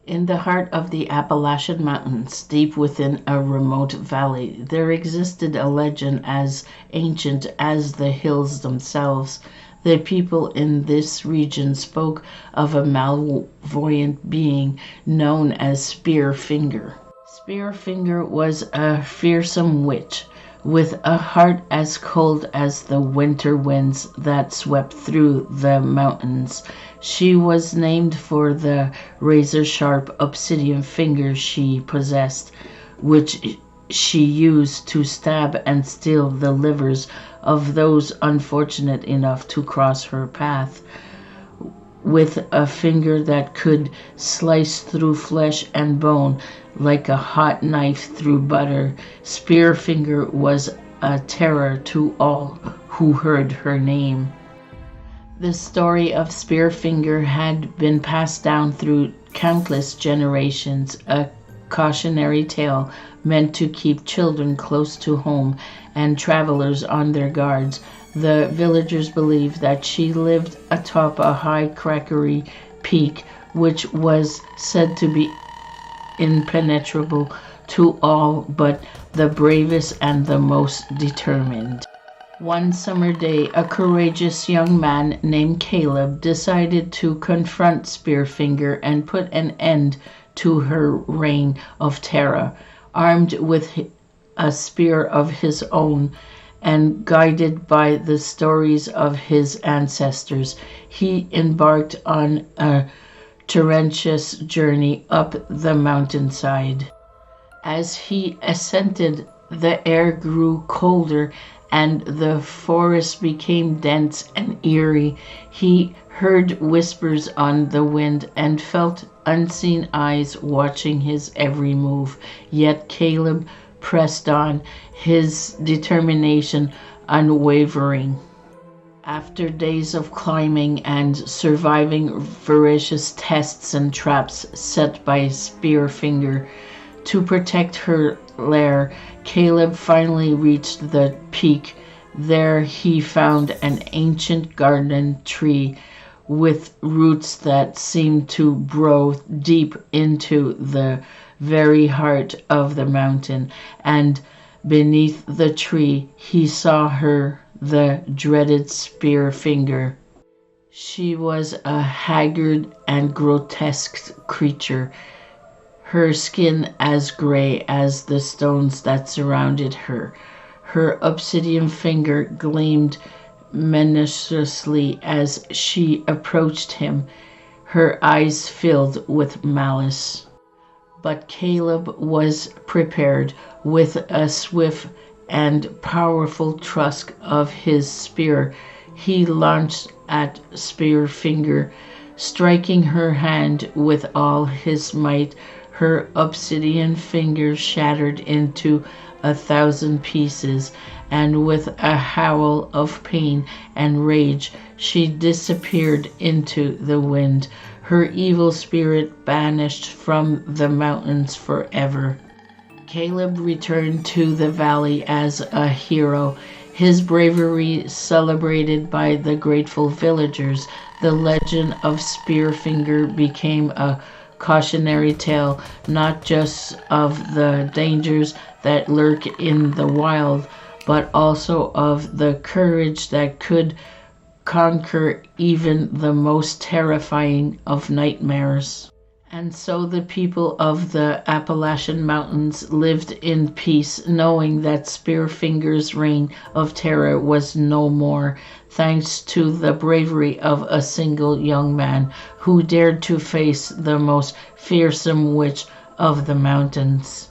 In the heart of the Appalachian Mountains, deep within a remote valley, there existed a legend as ancient as the hills themselves. The people in this region spoke of a malvoyant being known as Spearfinger. Spearfinger was a fearsome witch with a heart as cold as the winter winds that swept through the mountains. She was named for the razor-sharp obsidian fingers she possessed, which she used to stab and steal the livers of those unfortunate enough to cross her path. With a finger that could slice through flesh and bone like a hot knife through butter, Spearfinger was a terror to all who heard her name. The story of Spearfinger had been passed down through countless generations, a cautionary tale meant to keep children close to home and travelers on their guards. The villagers believed that she lived atop a high crackery peak, which was said to be impenetrable to all but the bravest and the most determined. One summer day, a courageous young man named Caleb decided to confront Spearfinger and put an end to her reign of terror. Armed with a spear of his own and guided by the stories of his ancestors, he embarked on a torrentious journey up the mountainside. As he ascended, the air grew colder and the forest became dense and eerie. He heard whispers on the wind and felt unseen eyes watching his every move. Yet Caleb pressed on, his determination unwavering. After days of climbing and surviving voracious tests and traps set by Spearfinger to protect her lair, Caleb finally reached the peak. There he found an ancient garden tree with roots that seemed to burrow deep into the very heart of the mountain, and beneath the tree he saw her, the dreaded Spearfinger. She was a haggard and grotesque creature, her skin as gray as the stones that surrounded her. Her obsidian finger gleamed menaciously as she approached him, her eyes filled with malice. But Caleb was prepared. With a swift and powerful thrust of his spear, he launched at Spearfinger, striking her hand with all his might. Her obsidian fingers shattered into 1,000 pieces, and with a howl of pain and rage, she disappeared into the wind, her evil spirit banished from the mountains forever. Caleb returned to the valley as a hero, his bravery celebrated by the grateful villagers. The legend of Spearfinger became a cautionary tale, not just of the dangers that lurk in the wild, but also of the courage that could conquer even the most terrifying of nightmares. And so the people of the Appalachian Mountains lived in peace, knowing that Spearfinger's reign of terror was no more, thanks to the bravery of a single young man who dared to face the most fearsome witch of the mountains.